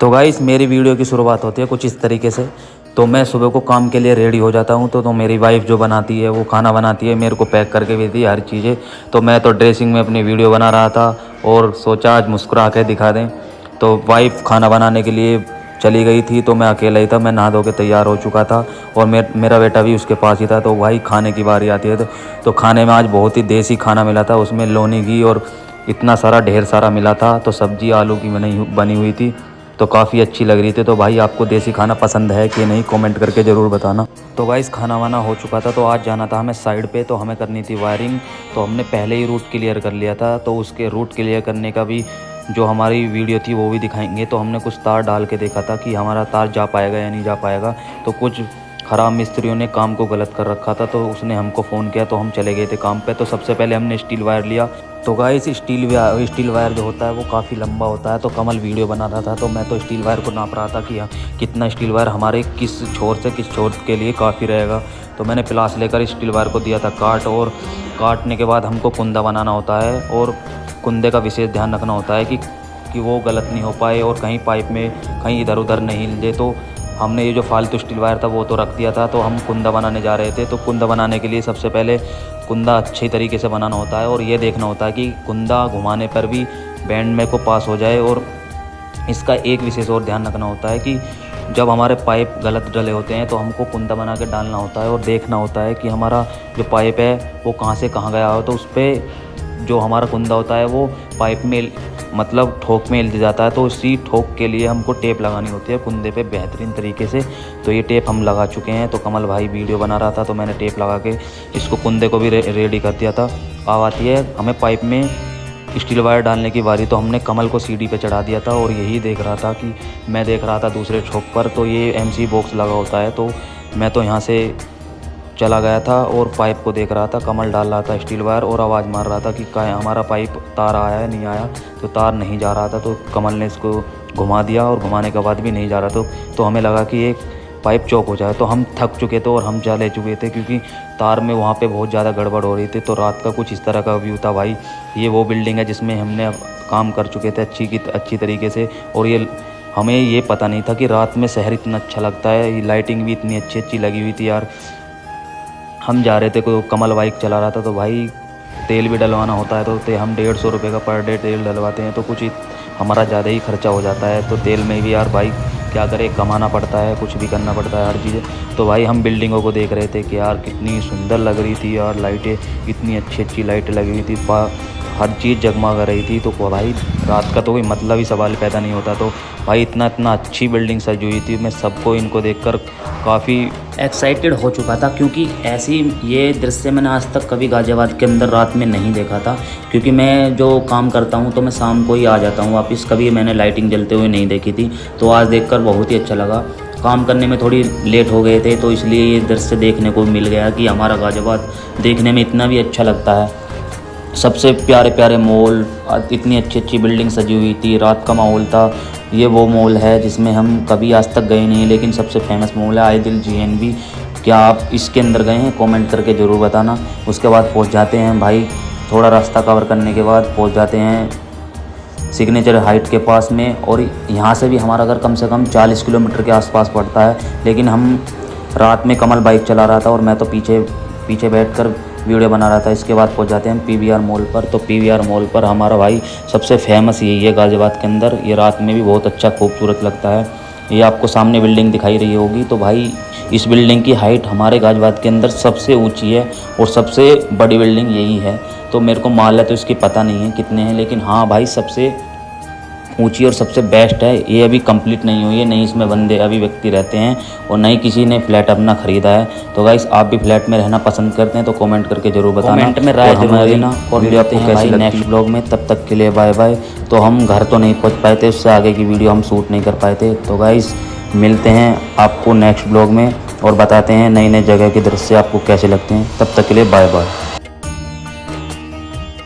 तो गाइस मेरी वीडियो की शुरुआत होती है कुछ इस तरीके से। तो मैं सुबह को काम के लिए रेडी हो जाता हूँ तो मेरी वाइफ जो बनाती है वो खाना बनाती है, मेरे को पैक करके भेजती है हर चीज़ें। तो मैं तो ड्रेसिंग में अपनी वीडियो बना रहा था और सोचा आज मुस्कुरा के दिखा दें। तो वाइफ खाना बनाने के लिए चली गई थी तो मैं अकेला ही था। मैं नहा धो के तैयार हो चुका था और मेरा बेटा भी उसके पास ही था। तो भाई खाने की बारी आती है तो खाने में आज बहुत ही देसी खाना मिला था। उसमें लोनी घी और इतना सारा ढेर सारा मिला था। तो सब्ज़ी आलू की बनी हुई थी तो काफ़ी अच्छी लग रही थी। तो भाई आपको देसी खाना पसंद है कि नहीं कमेंट करके ज़रूर बताना। तो गाइस खाना वाना हो चुका था तो आज जाना था हमें साइड पे, तो हमें करनी थी वायरिंग। तो हमने पहले ही रूट क्लियर कर लिया था तो उसके रूट क्लियर करने का भी जो हमारी वीडियो थी वो भी दिखाएंगे। तो हमने कुछ तार डाल के देखा था कि हमारा तार जा पाएगा या नहीं जा पाएगा। तो कुछ ख़राब मिस्त्रियों ने काम को गलत कर रखा था तो उसने हमको फ़ोन किया तो हम चले गए थे काम पे। तो सबसे पहले हमने स्टील वायर लिया। तो गाइस स्टील वायर जो होता है वो काफ़ी लंबा होता है। तो कमल वीडियो बना रहा था तो मैं तो स्टील वायर को नाप रहा था कि कितना स्टील वायर हमारे किस छोर से किस छोर के लिए काफ़ी रहेगा। तो मैंने प्लास लेकर स्टील वायर को दिया था काट, और काटने के बाद हमको कुंदा बनाना होता है और कुंदे का विशेष ध्यान रखना होता है कि वो गलत नहीं हो पाए और कहीं पाइप में कहीं इधर उधर नहीं हिल। तो हमने ये जो फालतू स्टील वायर था वो तो रख दिया था। तो हम कुंदा बनाने जा रहे थे। तो कुंदा बनाने के लिए सबसे पहले कुंदा अच्छी तरीके से बनाना होता है और ये देखना होता है कि कुंदा घुमाने पर भी बैंड में को पास हो जाए। और इसका एक विशेष और ध्यान रखना होता है कि जब हमारे पाइप गलत डले होते हैं तो हमको कुंदा बना के डालना होता है और देखना होता है कि हमारा जो पाइप है वो कहाँ से कहाँ गया हो। तो उस पर जो हमारा कुंदा होता है वो पाइप में मतलब ठोक में हिल जाता है। तो उसी ठोक के लिए हमको टेप लगानी होती है कुंदे पे बेहतरीन तरीके से। तो ये टेप हम लगा चुके हैं। तो कमल भाई वीडियो बना रहा था तो मैंने टेप लगा के इसको कुंदे को भी रेडी कर दिया था। अब आती है हमें पाइप में स्टील वायर डालने की बारी। तो हमने कमल को सीढ़ी पे चढ़ा दिया था और यही देख रहा था कि मैं देख रहा था दूसरे ठोक पर। तो ये MC बॉक्स लगा होता है तो मैं तो यहाँ से चला गया था और पाइप को देख रहा था। कमल डाल रहा था स्टील वायर और आवाज़ मार रहा था कि हमारा पाइप तार आया है नहीं आया। तो तार नहीं जा रहा था तो कमल ने इसको घुमा दिया और घुमाने के बाद भी नहीं जा रहा। तो हमें लगा कि एक पाइप चौक हो जाए। तो हम थक चुके थे और हम जा ले चुके थे क्योंकि तार में वहाँ पे बहुत ज़्यादा गड़बड़ हो रही थी। तो रात का कुछ इस तरह का व्यू था भाई। ये वो बिल्डिंग है जिसमें हमने काम कर चुके थे अच्छी तरीके से। और ये हमें ये पता नहीं था कि रात में शहर इतना अच्छा लगता है। लाइटिंग भी इतनी अच्छी लगी हुई थी यार। हम जा रहे थे को कमल बाइक चला रहा था तो भाई तेल भी डलवाना होता है। तो हम 150 रुपये का पर डे तेल डलवाते हैं तो कुछ हमारा ज़्यादा ही खर्चा हो जाता है। तो तेल में भी यार भाई क्या करे, कमाना पड़ता है, कुछ भी करना पड़ता है हर चीज़ें। तो भाई हम बिल्डिंगों को देख रहे थे कि यार कितनी सुंदर लग रही थी यार। लाइटें इतनी अच्छी लाइटें लगी हुई थी, हर चीज़ जगमगा रही थी। तो भाई रात का तो कोई मतलब ही सवाल पैदा नहीं होता। तो भाई इतना अच्छी बिल्डिंग सजी हुई थी। मैं सबको इनको देखकर काफ़ी एक्साइटेड हो चुका था क्योंकि ऐसी ये दृश्य मैंने आज तक कभी गाज़ियाबाद के अंदर रात में नहीं देखा था। क्योंकि मैं जो काम करता हूँ तो मैं शाम को ही आ जाता हूँ वापस, कभी मैंने लाइटिंग जलते हुए नहीं देखी थी। तो आज देखकर बहुत ही अच्छा लगा। काम करने में थोड़ी लेट हो गए थे तो इसलिए ये दृश्य देखने को मिल गया कि हमारा गाज़ियाबाद देखने में इतना भी अच्छा लगता है। सबसे प्यारे प्यारे मॉल, इतनी अच्छी बिल्डिंग सजी हुई थी, रात का माहौल था। ये वो मॉल है जिसमें हम कभी आज तक गए नहीं लेकिन सबसे फेमस मॉल है आइडियल GNB। क्या आप इसके अंदर गए हैं कमेंट करके ज़रूर बताना। उसके बाद पहुंच जाते हैं भाई, थोड़ा रास्ता कवर करने के बाद पहुंच जाते हैं सिग्नेचर हाइट के पास में। और यहाँ से भी हमारा घर कम से कम 40 किलोमीटर के आसपास पड़ता है। लेकिन हम रात में कमल बाइक चला रहा था और मैं तो पीछे बैठकर वीडियो बना रहा था। इसके बाद पहुंच जाते हैं PVR मॉल पर। तो PVR मॉल पर हमारा भाई सबसे फेमस यही है गाज़ियाबाद के अंदर। ये रात में भी बहुत अच्छा खूबसूरत लगता है। ये आपको सामने बिल्डिंग दिखाई रही होगी। तो भाई इस बिल्डिंग की हाइट हमारे गाज़ियाबाद के अंदर सबसे ऊंची है और सबसे बड़ी बिल्डिंग यही है। तो मेरे को माल है तो इसकी पता नहीं है कितने हैं, लेकिन हाँ भाई सबसे ऊंची और सबसे बेस्ट है। ये अभी कंप्लीट नहीं हुई है, नहीं इसमें बंदे अभी व्यक्ति रहते हैं और नहीं किसी ने फ्लैट अपना ख़रीदा है। तो गाइस आप भी फ्लैट में रहना पसंद करते हैं तो कमेंट करके ज़रूर बताना, कमेंट में राय जरूर देना। और वीडियो आपको कैसी लगी नेक्स्ट ब्लॉग में। तब तक के लिए बाय बाय। तो हम घर तो नहीं पहुंच पाए थे, उससे आगे की वीडियो हम शूट नहीं कर पाए थे। तो गाइस मिलते हैं आपको नेक्स्ट ब्लॉग में और बताते हैं नई जगह के दृश्य आपको कैसे लगते हैं। तब तक के लिए बाय बाय।